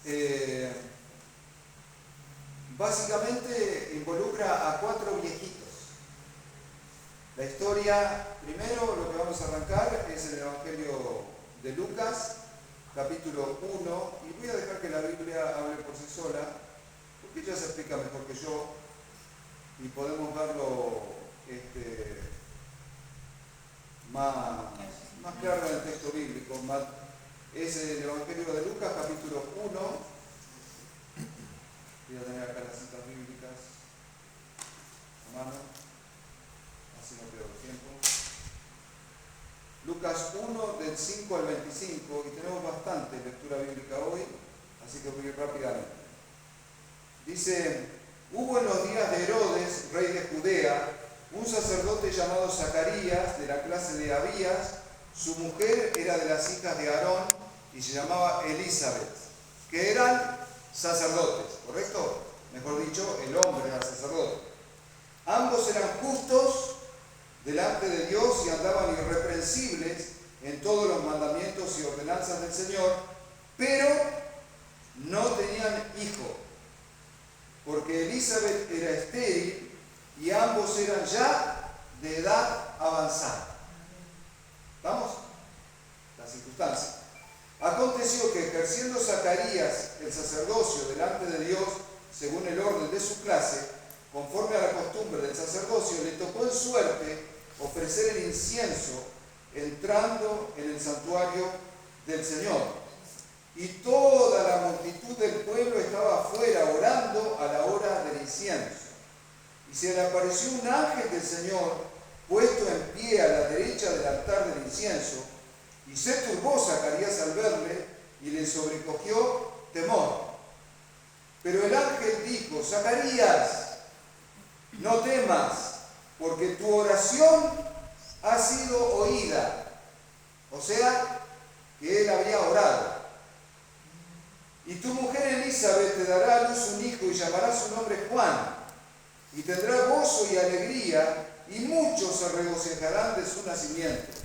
Eh, básicamente involucra a 4 viejitos. La historia, primero lo que vamos a arrancar es el Evangelio de Lucas, capítulo 1, y voy a dejar que la Biblia hable por sí sola, porque ella se explica mejor que yo, y podemos verlo más claro en el texto bíblico. Es el Evangelio de Lucas, capítulo 1. Voy a tener acá las citas bíblicas a mano, así no pierdo tiempo. Lucas 1, del 5 al 25, y tenemos bastante lectura bíblica hoy, así que voy a ir rápidamente. Dice: hubo en los días de Herodes, rey de Judea, un sacerdote llamado Zacarías, de la clase de Abías. Su mujer era de las hijas de Aarón y se llamaba Elizabeth, que eran sacerdotes, ¿correcto? Mejor dicho, el hombre era sacerdote. Ambos eran justos delante de Dios y andaban irreprensibles en todos los mandamientos y ordenanzas del Señor, pero no tenían hijo, porque Elizabeth era estéril y ambos eran ya de edad avanzada. ¿Estamos? La circunstancia. Aconteció que, ejerciendo Zacarías el sacerdocio delante de Dios, según el orden de su clase, conforme a la costumbre del sacerdocio, le tocó en suerte ofrecer el incienso entrando en el santuario del Señor. Y toda la multitud del pueblo estaba afuera orando a la hora del incienso. Y se le apareció un ángel del Señor puesto en pie a la derecha del altar del incienso, y se turbó Zacarías al verle y le sobrecogió temor. Pero el ángel dijo: Zacarías, no temas, porque tu oración ha sido oída. O sea, que él había orado. Y tu mujer Elizabeth te dará a luz un hijo y llamará su nombre Juan. Y tendrá gozo y alegría, y muchos se regocijarán de su nacimiento.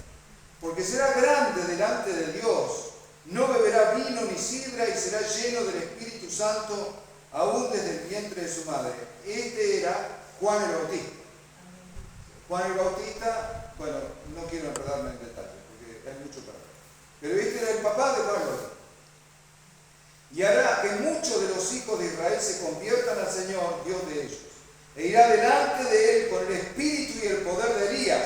Porque será grande delante de Dios. No beberá vino ni sidra y será lleno del Espíritu Santo aún desde el vientre de su madre. Este era Juan el Bautista. Juan el Bautista, bueno, no quiero enredarme en detalle porque hay mucho para ver. Pero este era el papá de Juan el Bautista. Y hará que muchos de los hijos de Israel se conviertan al Señor, Dios de ellos. E irá delante de él con el espíritu y el poder de Elías,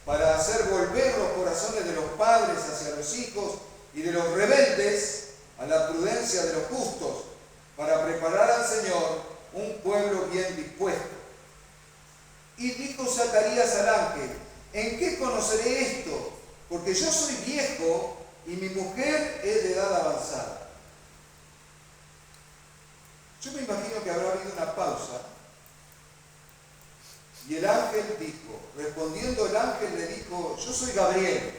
para hacer volver los corazones de los padres hacia los hijos y de los rebeldes a la prudencia de los justos, para preparar al Señor un pueblo bien dispuesto. Y dijo Zacarías al ángel: ¿en qué conoceré esto? Porque yo soy viejo y mi mujer es de edad avanzada. Yo me imagino que habrá habido una pausa. Y el ángel dijo, respondiendo el ángel le dijo: yo soy Gabriel,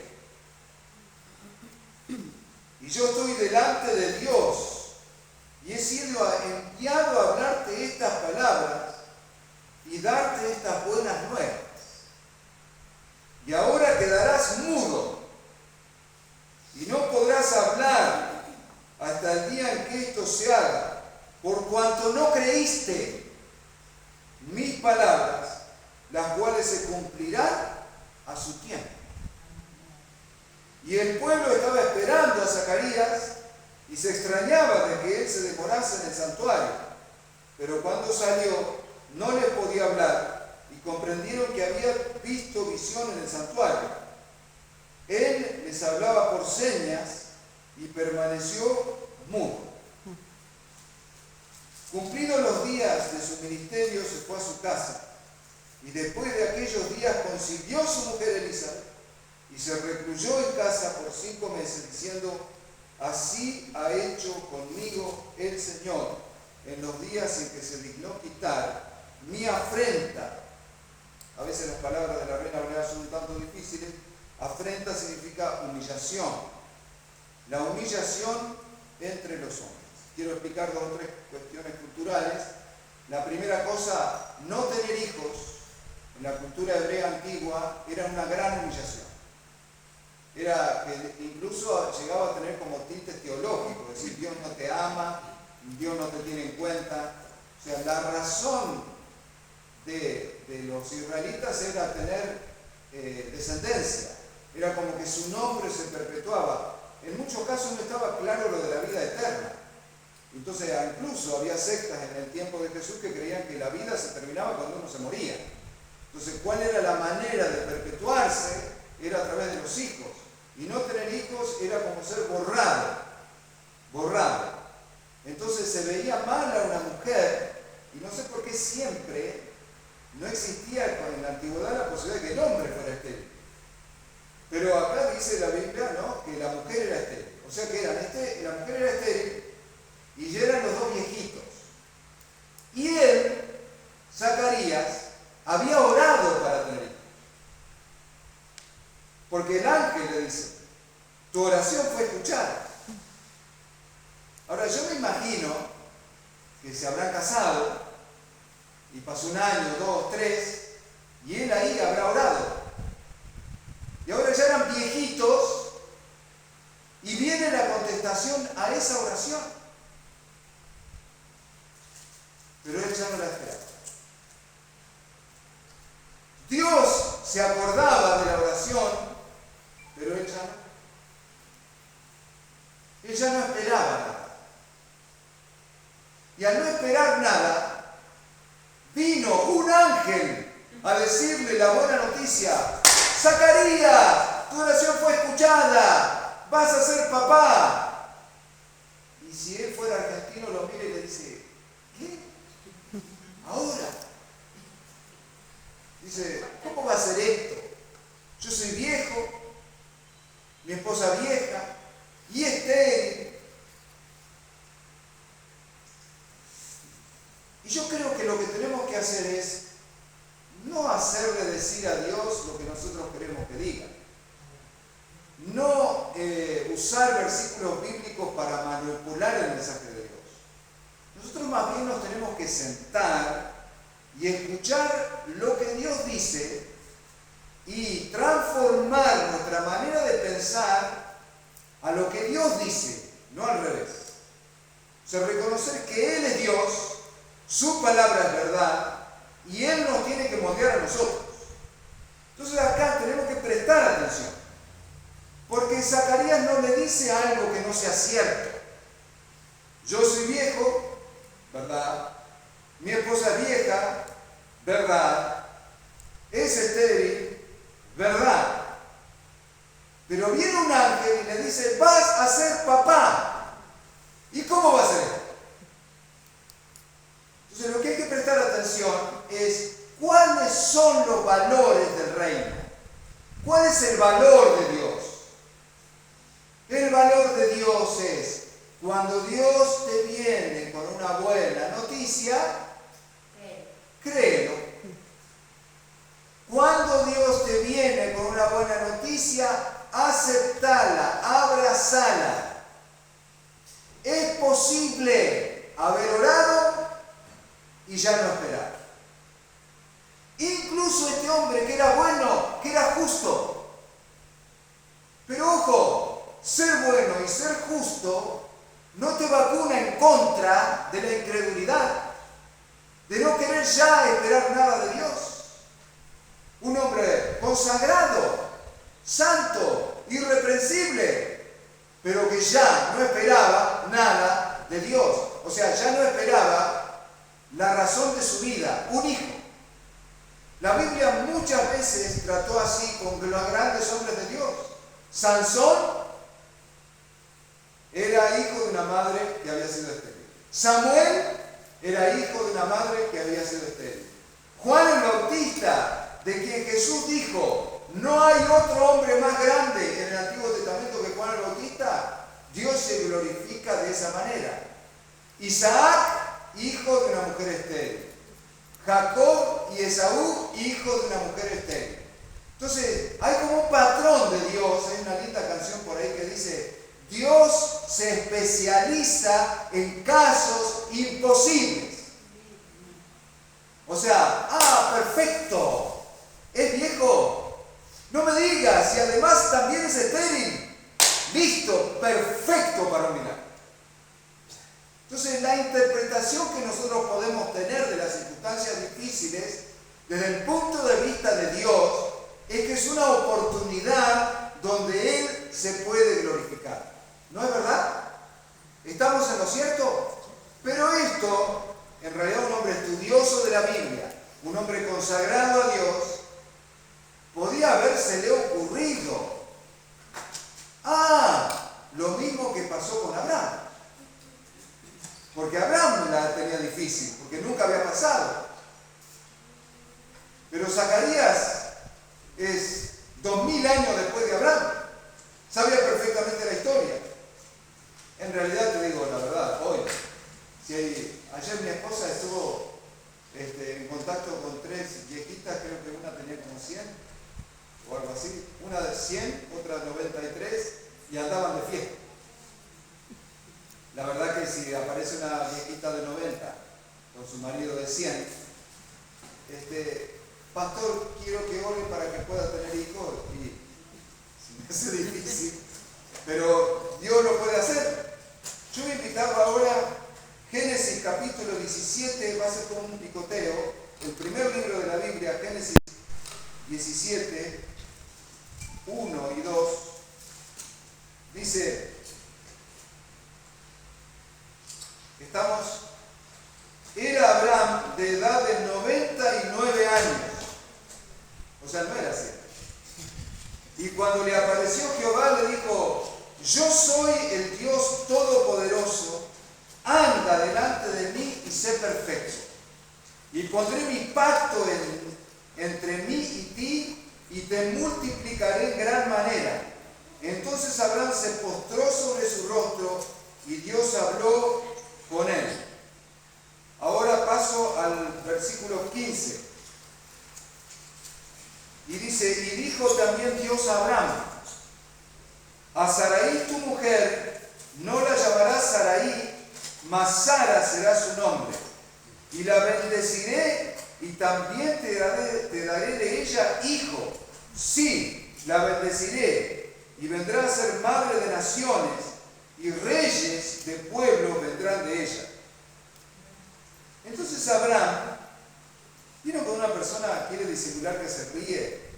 y yo estoy delante de Dios, y he sido enviado a hablarte estas palabras y darte estas buenas nuevas. Y ahora quedarás mudo, y no podrás hablar hasta el día en que esto se haga, por cuanto no creíste mis palabras, las cuales se cumplirán a su tiempo. Y el pueblo estaba esperando a Zacarías y se extrañaba de que él se demorase en el santuario. Pero cuando salió, no les podía hablar y comprendieron que había visto visión en el santuario. Él les hablaba por señas y permaneció mudo. Cumplidos los días de su ministerio, se fue a su casa. Y después de aquellos días concibió su mujer Elizabeth y se recluyó en casa por 5 meses, diciendo: así ha hecho conmigo el Señor en los días en que se dignó quitar mi afrenta. A veces las palabras de la Reina Valera son un tanto difíciles. Afrenta significa humillación. La humillación entre los hombres. Quiero explicar 2 o 3 cuestiones culturales. La primera cosa, no tener hijos en la cultura hebrea antigua era una gran humillación. era que incluso llegaba a tener como tintes teológicos, es decir, Dios no te ama, Dios no te tiene en cuenta. O sea, la razón de los israelitas era tener descendencia, era como que su nombre se perpetuaba. En muchos casos no estaba claro lo de la vida eterna. Entonces, incluso había sectas en el tiempo de Jesús que creían que la vida se terminaba cuando uno se moría. Entonces, ¿cuál era la manera de perpetuarse? Era a través de los hijos. Y no tener hijos era como ser borrado. Entonces se veía mal a una mujer, y no sé por qué siempre no existía en la antigüedad la posibilidad de que el hombre fuera estéril. Pero acá dice la Biblia, ¿no?, que la mujer era estéril. O sea que la mujer era estéril y ya eran los dos viejitos. Y él, Zacarías, había orado para tener hijos. Porque el ángel le dice, tu oración fue escuchada. Ahora yo me imagino que se habrán casado y pasó 1 año, 2, 3, y él ahí habrá orado. Y ahora ya eran viejitos y viene la contestación a esa oración. Pero él ya no la esperaba. Dios se acordaba de la oración, pero él ya no. Él ya no esperaba nada. Y al no esperar nada, vino un ángel a decirle la buena noticia: Zacarías, tu oración fue escuchada, vas a ser papá. Y si él fuera argentino, lo mira y le dice: ¿qué? ¿Ahora? Dice: ¿cómo va a ser esto? Yo soy viejo, mi esposa vieja, y estéril. Y yo creo que lo que tenemos que hacer es no hacerle decir a Dios lo que nosotros queremos que diga. No usar versículos bíblicos para manipular el mensaje de Dios. Nosotros más bien nos tenemos que sentar y escuchar lo que Dios dice y transformar nuestra manera de pensar a lo que Dios dice, no al revés. O sea, reconocer que Él es Dios, su palabra es verdad, y Él nos tiene que moldear a nosotros. Entonces acá tenemos que prestar atención, porque Zacarías no le dice algo que no sea cierto. Yo soy viejo, ¿verdad? Mi esposa es vieja, ¿verdad? Es estéril, ¿verdad? Pero viene un ángel y le dice: vas a ser papá. ¿Y cómo va a ser? Entonces lo que hay que prestar atención es cuáles son los valores del reino. ¿Cuál es el valor de Dios? El valor de Dios es cuando Dios te viene con una buena noticia, créelo. Cuando Dios te viene con una buena noticia, aceptala, abrazala. Es posible haber orado y ya no esperar. Incluso este hombre que era bueno, que era justo. Pero ojo, ser bueno y ser justo no te vacuna en contra de la incredulidad, de no querer ya esperar nada de Dios. Un hombre consagrado, santo, irreprensible, pero que ya no esperaba nada de Dios. O sea, ya no esperaba la razón de su vida, un hijo. La Biblia muchas veces trató así con los grandes hombres de Dios. Sansón era hijo de una madre que había sido estéril. Samuel era hijo de una madre que había sido estéril. Juan el Bautista, de quien Jesús dijo: no hay otro hombre más grande en el Antiguo Testamento que Juan el Bautista, Dios se glorifica de esa manera. Isaac, hijo de una mujer estéril. Jacob y Esaú, hijos de una mujer estéril. Entonces, hay como un patrón de Dios. Hay una linda canción por ahí que dice: Dios se especializa en casos imposibles. O sea, perfecto, es viejo, No me digas, y además también es estéril. Listo, perfecto para un milagro. Entonces, la interpretación que nosotros podemos tener de las circunstancias difíciles, desde el punto de vista de Dios, es que es una oportunidad donde Él se puede glorificar. ¿No es verdad? ¿Estamos en lo cierto? Pero esto, en realidad un hombre estudioso de la Biblia, un hombre consagrado a Dios, podía habérsele ocurrido. Lo mismo que pasó con Abraham. Porque Abraham la tenía difícil, porque nunca había pasado. Pero Zacarías es 2000 años después de Abraham. Sabía perfectamente la historia. En realidad te digo la verdad, hoy. Ayer mi esposa estuvo en contacto con 3 viejitas, creo que una tenía como 100 o algo así. Una de 100, otra 93 y andaban de fiesta. La verdad que si aparece una viejita de 90 con su marido de 100, pastor, quiero que ore para que pueda tener hijos, y se me hace difícil, pero Dios lo puede hacer. Yo voy a invitarlo ahora, Génesis capítulo 17, va a ser como un picoteo, el primer libro de la Biblia, Génesis 17, 1 y 2, dice, era Abraham de edad de 99 años, o sea, no era cierto. Y cuando le apareció Jehová, le dijo, yo soy el Dios Todopoderoso, anda delante de mí y sé perfecto. Y pondré mi pacto entre mí y ti, y te multiplicaré en gran manera. Entonces Abraham se postró sobre su rostro, y Dios habló con él. Ahora paso al versículo 15. Y dice, y dijo también Dios a Abraham, a Sarai tu mujer no la llamarás Sarai, mas Sara será su nombre. Y la bendeciré y también te daré de ella hijo. Sí, la bendeciré y vendrá a ser madre de naciones y reyes de pueblos vendrán de ella. Entonces Abraham, ¿vieron cuando una persona quiere disimular que se ríe?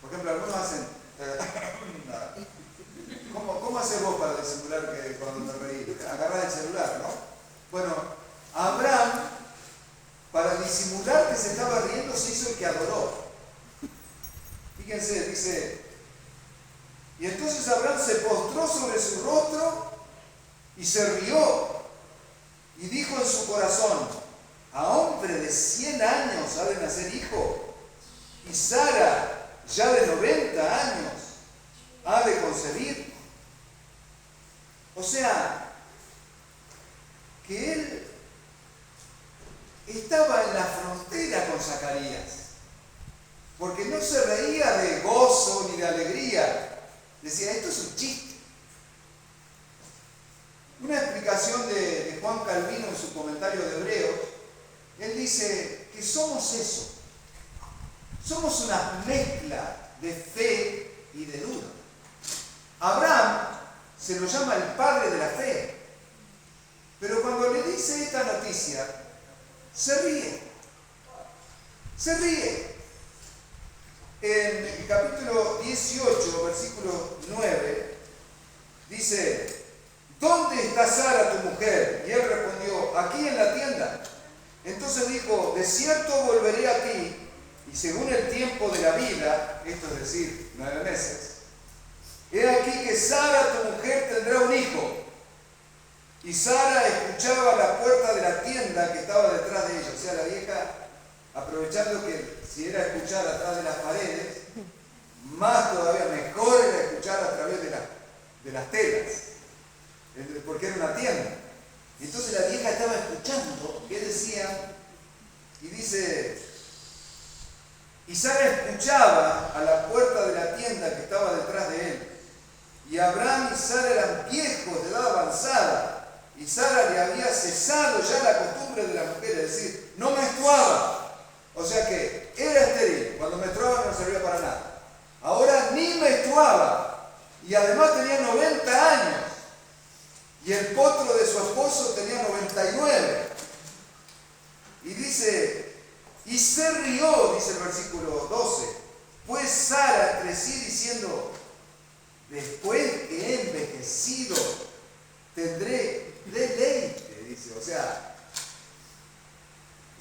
Por ejemplo, algunos hacen... ¿Cómo haces vos para disimular que cuando te reís? Agarrás el celular, ¿no? Bueno, Abraham, para disimular que se estaba riendo, se hizo el que adoró. Fíjense, dice... Y entonces Abraham se postró sobre su rostro y se rió. Y dijo en su corazón, a hombre de 100 años ha de nacer hijo, y Sara, ya de 90 años, ha de concebir. O sea, que él estaba en la frontera con Zacarías, porque no se reía de gozo ni de alegría. Decía, esto es un chiste. Una explicación de Juan Calvino en su comentario de Hebreos, él dice que somos eso. Somos una mezcla de fe y de duda. Abraham se lo llama el padre de la fe, pero cuando le dice esta noticia, se ríe. Se ríe. En el capítulo 18, versículo 9, dice, ¿dónde está Sara tu mujer? Y él respondió, aquí en la tienda. Entonces dijo, de cierto volveré a ti, y según el tiempo de la vida, esto es decir, 9 meses, he aquí que Sara tu mujer tendrá un hijo. Y Sara escuchaba a la puerta de la tienda que estaba detrás de ella. O sea, la vieja, aprovechando que si era escuchar atrás de las paredes, más todavía mejor era escuchar a través de las telas, porque era una tienda. Entonces la vieja estaba escuchando qué decía, y dice, y Sara escuchaba a la puerta de la tienda que estaba detrás de él. Y Abraham y Sara eran viejos de edad avanzada, y Sara le había cesado ya la costumbre de la mujer, es decir, no menstruaba. O sea que era estéril. Cuando menstruaba no servía para nada. Ahora ni menstruaba. Y además tenía 90 años. Y el potro de su esposo tenía 99. Y dice, y se rió, dice el versículo 12, pues Sara entre sí diciendo, después que he envejecido, tendré deleite, dice, o sea,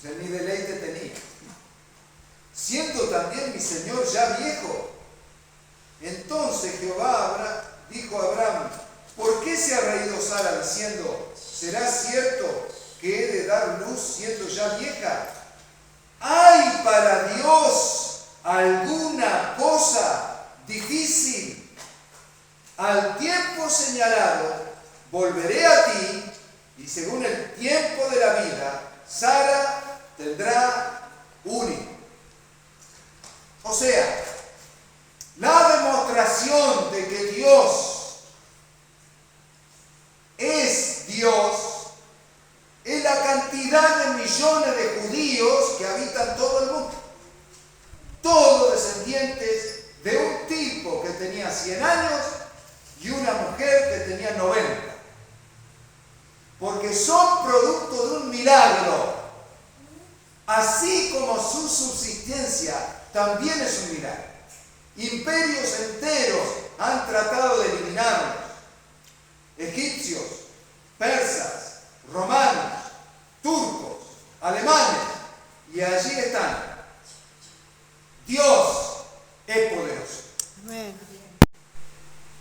ni deleite tenía. Siendo también mi señor ya viejo. Entonces Jehová dijo a Abraham, ¿por qué se ha reído Sara diciendo, ¿será cierto que he de dar luz siendo ya vieja? ¿Hay para Dios alguna cosa difícil? Al tiempo señalado volveré a ti, y según el tiempo de la vida, Sara tendrá un hijo. O sea, la demostración de que Dios es Dios es la cantidad de millones de judíos que habitan todo el mundo. Todos descendientes de un tipo que tenía 100 años y una mujer que tenía 90. Porque son producto de un milagro. Así como su subsistencia también es un milagro. Imperios enteros han tratado de eliminarlos. Egipcios, persas, romanos, turcos, alemanes, y allí están. Dios es poderoso. Amén.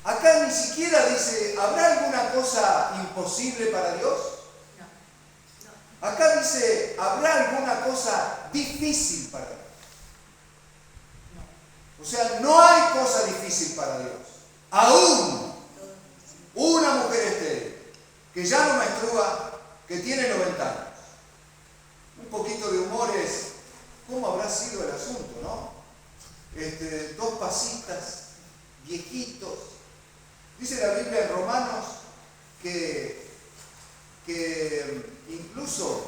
Acá ni siquiera dice, ¿habrá alguna cosa imposible para Dios? Acá dice, ¿habrá alguna cosa difícil para Dios? O sea, no hay cosa difícil para Dios. Aún una mujer estéril, que ya no menstrua, que tiene 90 años. Un poquito de humor es, ¿cómo habrá sido el asunto, no? Dos pasitas, viejitos. Dice la Biblia en Romanos que incluso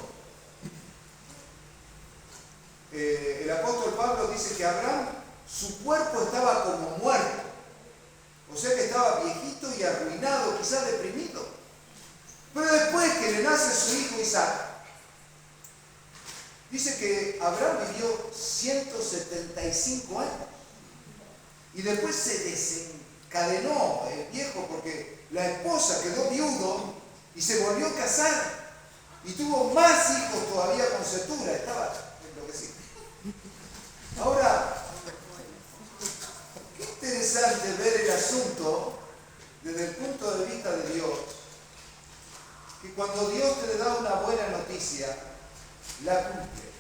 el apóstol Pablo dice que Abraham, su cuerpo estaba como muerto. O sea que estaba viejito y arruinado, quizás deprimido. Pero después que le nace su hijo Isaac, dice que Abraham vivió 175 años. Y después se desencadenó el viejo porque la esposa quedó viudo y se volvió a casar. Y tuvo más hijos todavía con Setura. Estaba enloquecido. Ahora, qué interesante ver el asunto desde el punto de vista de Dios. Que cuando Dios te da una buena noticia, la cumple.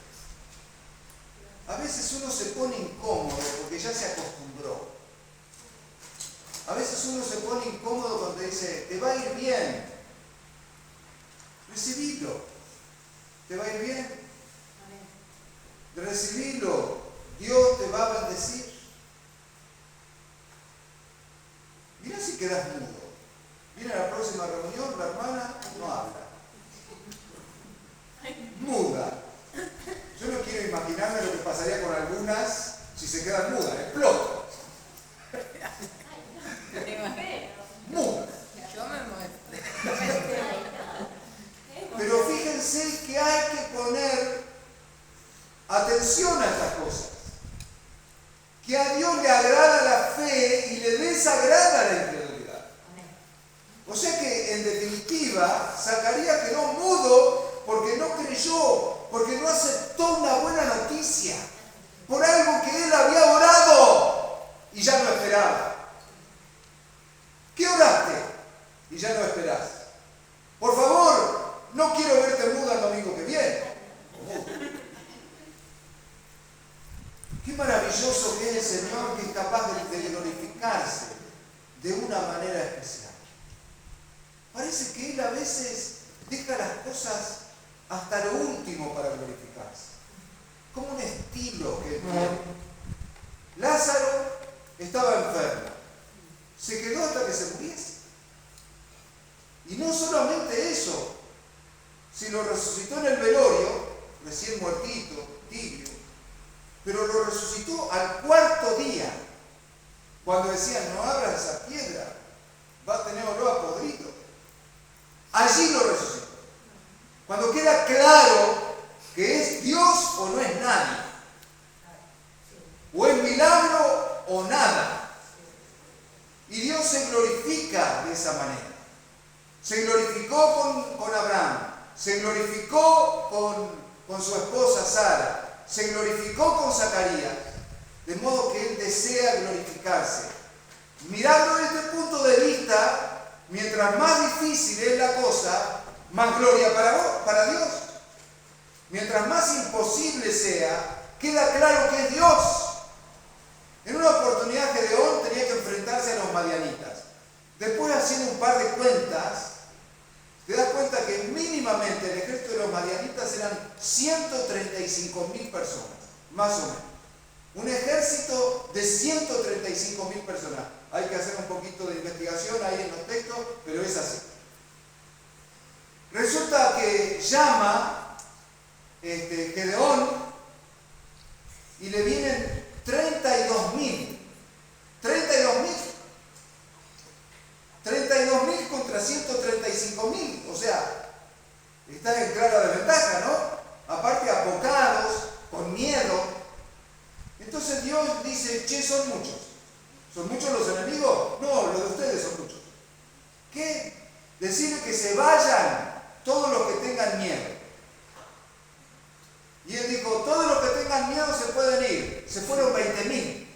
A veces uno se pone incómodo porque ya se acostumbró. A veces uno se pone incómodo cuando dice, te va a ir bien. Recibilo. ¿Te va a ir bien? Recibilo. Dios te va a bendecir. Mira si quedas mudo. Mira la próxima reunión, la hermana no habla. Muda. Yo no quiero imaginarme lo que pasaría con algunas si se quedan mudas. Explota. Muda. Yo me muero. Pero fíjense que hay que poner atención a estas cosas. Que a Dios le agrada la fe y le desagrada la incredulidad. O sea que, en definitiva, Zacarías quedó mudo porque no creyó, porque no aceptó una buena noticia, por algo que él había orado y ya no esperaba. ¿Qué oraste? Y ya no esperás. Por favor, no quiero verte muda el domingo que viene. Qué maravilloso que es el Señor, que es capaz de glorificarse de una manera especial. Parece que Él a veces deja las cosas hasta lo último para glorificarse. Como un estilo que Él tiene. Lázaro estaba enfermo. Se quedó hasta que se muriese. Y no solamente eso, sino resucitó en el velorio, recién muertito, tibio. pero lo resucitó al cuarto día. Cuando decían, no abras esa piedra, va a tener olor a podrido. Allí lo resucitó. Cuando queda claro que es Dios o no es nadie. O es milagro o nada. Y Dios se glorifica de esa manera. Se glorificó con Abraham. Se glorificó con su esposa Sara. Se glorificó con Zacarías. De modo que Él desea glorificarse. Mirando desde este punto de vista, mientras más difícil es la cosa, más gloria para Dios. Mientras más imposible sea, queda claro que es Dios. En una oportunidad Gedeón tenía que enfrentarse a los madianitas. Después, haciendo un par de cuentas, te das cuenta que mínimamente el ejército de los madianitas eran 135.000 personas, más o menos. Un ejército de 135.000 personas. Hay que hacer un poquito de investigación ahí en los textos, pero es así. Resulta que llama Gedeón y le vienen 32.000. 32.000 contra 135.000. O sea, están en clara desventaja, ¿no? Aparte apocados, con miedo. Entonces Dios dice, che, son muchos. ¿Son muchos los enemigos? No, los de ustedes son muchos. ¿Qué? Decirle que se vayan todos los que tengan miedo. Y Él dijo, todos los que tengan miedo se pueden ir. Se fueron 20.000.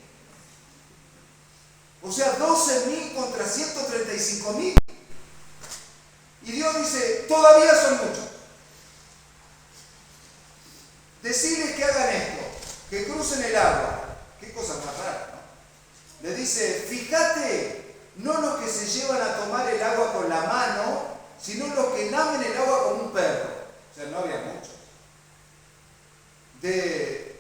O sea, 12.000 contra 135.000. Y Dios dice, todavía son muchos. Decirles que hagan esto, que crucen el agua. Qué cosa más rara, ¿no? Le dice, fíjate, no los que se llevan a tomar el agua con la mano, sino los que lamen el agua como un perro. O sea, no había muchos. De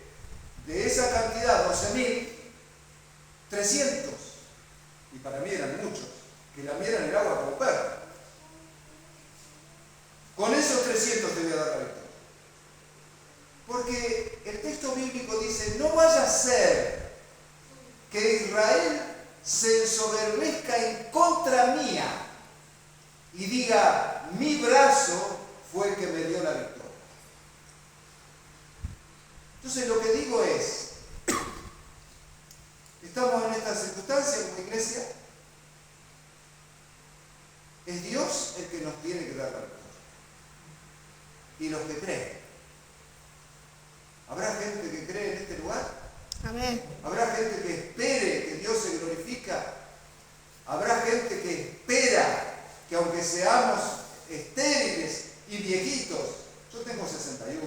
esa cantidad, 12.300, y para mí eran muchos, que lamieran el agua como perro. Con esos 300 te voy a dar la victoria. Porque el texto bíblico dice, no vaya a ser que Israel se ensoberbezca en contra mía y diga, mi brazo fue el que me dio la victoria. Entonces lo que digo es, estamos en esta circunstancia como iglesia, es Dios el que nos tiene que dar la victoria. Y los que creen. ¿Habrá gente que cree en este lugar? Amén. ¿Habrá gente que espere que Dios se glorifica? ¿Habrá gente que espera que aunque seamos estériles y viejitos, yo tengo 61,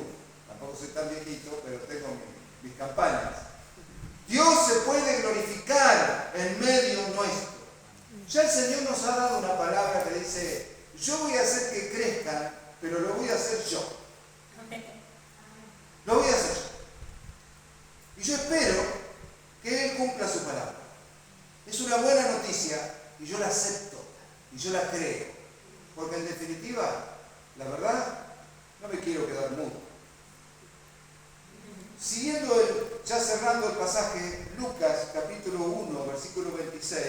tampoco soy tan viejito, pero tengo mis campañas, Dios se puede glorificar en medio nuestro? Ya el Señor nos ha dado una palabra que dice, yo voy a hacer que crezcan, pero lo voy a hacer yo. Lo voy a hacer yo. Y yo espero que Él cumpla su palabra. Es una buena noticia y yo la acepto y yo la creo. Porque en definitiva, la verdad, no me quiero quedar mudo. Siguiendo, ya cerrando el pasaje, Lucas capítulo 1, versículo 26.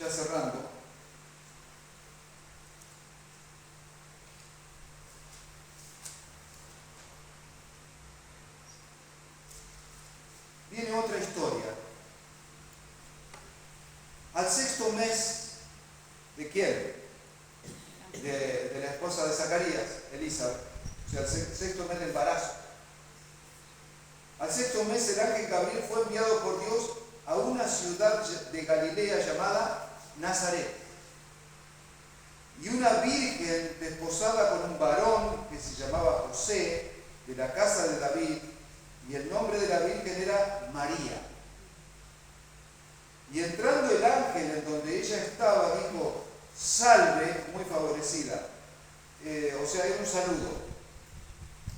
Ya cerrando. Viene otra historia. Al sexto mes, ¿de quién? De la esposa de Zacarías, Elizabeth. O sea, el sexto mes de embarazo. Al sexto mes el ángel Gabriel fue enviado por Dios a una ciudad de Galilea llamada Nazaret. Y una virgen desposada con un varón que se llamaba José, de la casa de David, y el nombre de la virgen era María. Y entrando el ángel en donde ella estaba, dijo, salve, muy favorecida. O sea, era un saludo,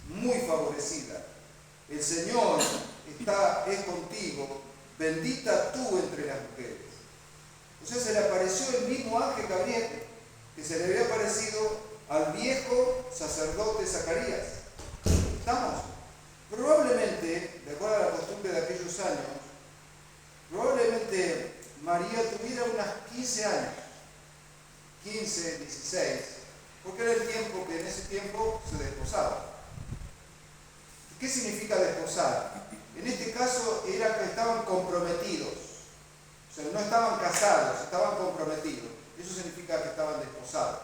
muy favorecida. El Señor es contigo, bendita tú entre las mujeres. O sea, se le apareció el mismo ángel Gabriel que se le había aparecido al viejo sacerdote Zacarías. ¿Estamos? Probablemente, de acuerdo a la costumbre de aquellos años, probablemente María tuviera unas 15 años, 15, 16, porque era el tiempo que en ese tiempo se desposaba. ¿Qué significa desposar? En este caso era que estaban comprometidos, o sea, no estaban casados, estaban comprometidos. Eso significa que estaban desposados.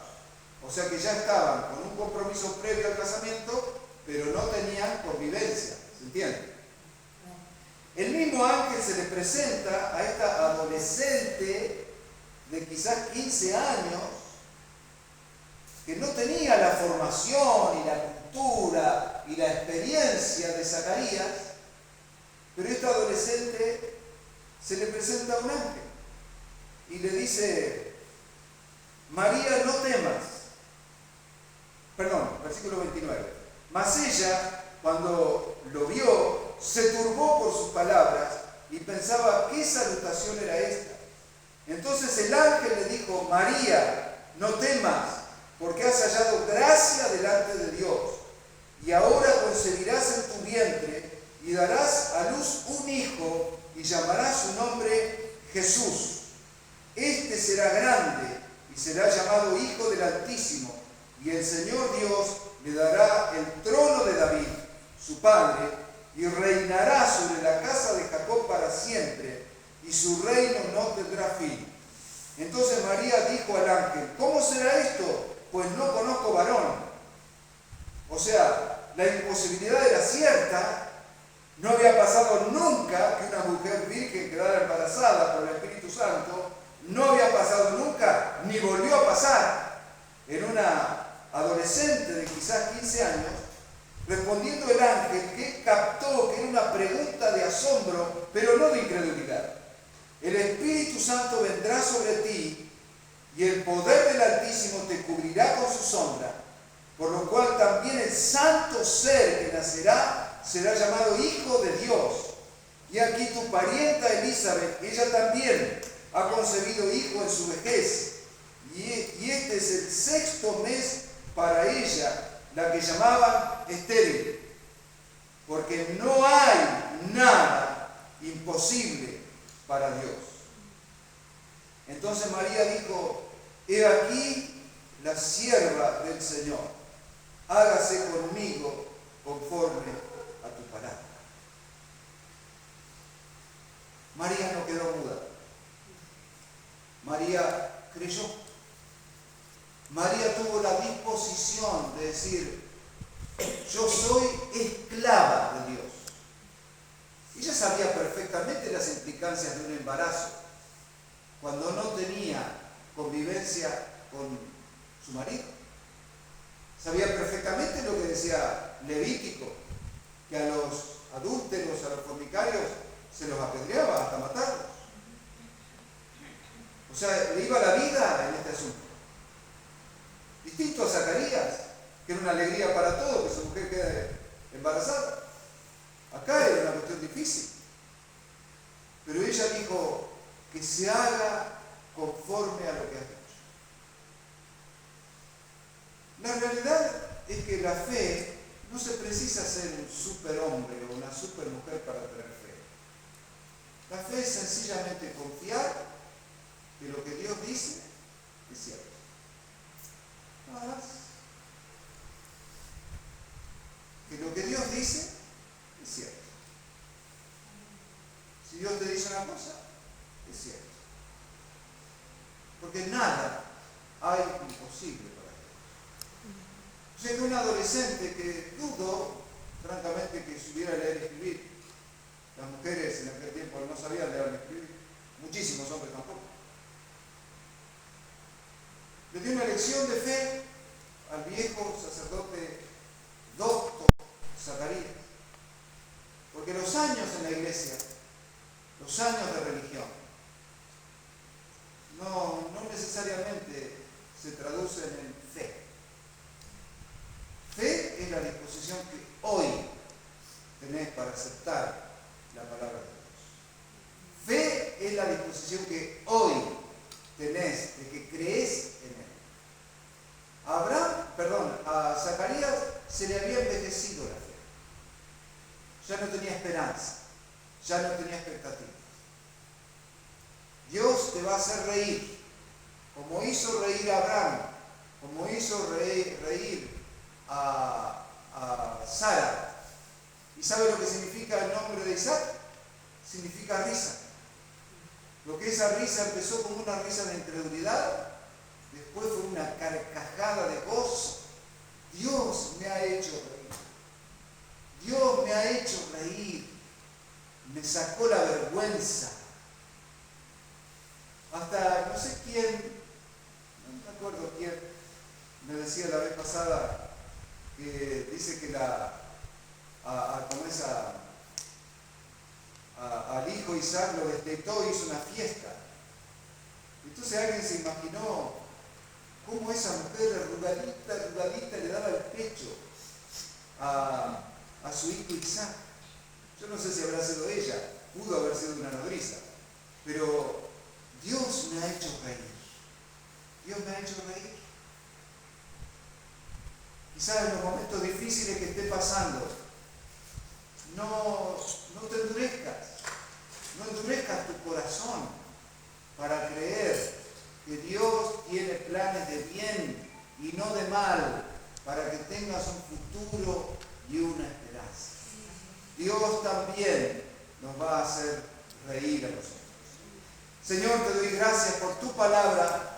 O sea que ya estaban con un compromiso previo al casamiento, pero no tenían convivencia. ¿Se entiende? El mismo ángel se le presenta a esta adolescente de quizás 15 años, que no tenía la formación y la cultura y la experiencia de Zacarías, pero esta adolescente se le presenta a un ángel y le dice: María, no temas. Perdón, versículo 29. Mas ella, cuando lo vio, se turbó por sus palabras y pensaba: ¿qué salutación era esta? Entonces el ángel le dijo: María, no temas, porque has hallado gracia delante de Dios, y ahora concebirás en tu vientre y darás a luz un hijo y llamarás su nombre Jesús. Este será grande y será llamado Hijo del Altísimo, y el Señor Dios le dará el trono de David, su padre, y reinará sobre la casa de Jacob para siempre, y su reino no tendrá fin. Entonces María dijo al ángel: ¿cómo será esto? Pues no conozco varón. O sea, la imposibilidad era cierta. No había pasado nunca que una mujer virgen quedara embarazada por el Espíritu Santo. No había pasado nunca, ni volvió a pasar en una adolescente de quizás 15 años. Respondiendo el ángel, que captó que era una pregunta de asombro, pero no de incredulidad: el Espíritu Santo vendrá sobre ti y el poder del Altísimo te cubrirá con su sombra, por lo cual también el santo ser que nacerá será llamado Hijo de Dios. Y aquí tu parienta Elizabeth, ella también ha concebido hijo en su vejez, y este es el 6º mes para ella, la que llamaban estéril, porque no hay nada imposible para Dios. Entonces María dijo: he aquí la sierva del Señor, hágase conmigo conforme a tu palabra. María no quedó muda. María creyó. María tuvo la disposición de decir: yo soy esclava de Dios. Ella sabía perfectamente las implicancias de un embarazo cuando no tenía convivencia con su marido. Sabía perfectamente lo que decía Levítico, que a los adúlteros, a los fornicarios, se los apedreaba hasta matarlos. O sea, le iba la vida en este asunto. Distinto a Zacarías, que era una alegría para todos que su mujer quede embarazada. Acá era una cuestión difícil. Pero ella dijo: que se haga conforme a lo que has dicho. La realidad es que la fe no se precisa ser un superhombre o una supermujer para tener fe. La fe es sencillamente confiar que lo que Dios dice es cierto. Nada más. Que lo que Dios dice es cierto. Si Dios te dice una cosa, es cierto. Porque nada hay imposible para Dios. O sea que un adolescente que dudo, francamente, que supiera leer y escribir. Las mujeres en aquel tiempo no sabían leer ni escribir. Muchísimos hombres tampoco. Le dio una lección de fe al viejo sacerdote docto Zacarías. Porque los años en la iglesia, los años de religión, no necesariamente se traducen en fe. Fe es la disposición que hoy tenés para aceptar la palabra de Dios. Fe es la disposición que hoy tenés de que crees en Él. se le había envejecido la fe. Ya no tenía esperanza, ya no tenía expectativas. Dios te va a hacer reír, como hizo reír a Abraham, como hizo reír a Sara. ¿Y sabe lo que significa el nombre de Isaac? Significa risa. Lo que esa risa empezó como una risa de incredulidad, después fue una carcajada de gozo. Dios me ha hecho reír. Dios me ha hecho reír. Me sacó la vergüenza. Hasta no sé quién, no me acuerdo quién, me decía la vez pasada que dice que al hijo Isaac lo destetó y hizo una fiesta. Entonces alguien se imaginó cómo esa mujer arrugadita le daba el pecho a su hijo Isaac. Yo no sé si habrá sido ella, pudo haber sido una nodriza, pero Dios me ha hecho reír. Dios me ha hecho reír. Quizás en los momentos difíciles que esté pasando, no te endurezcas tu corazón para creer que Dios tiene planes de bien y no de mal, para que tengas un futuro y una esperanza. Dios también nos va a hacer reír a nosotros. Señor, te doy gracias por tu palabra.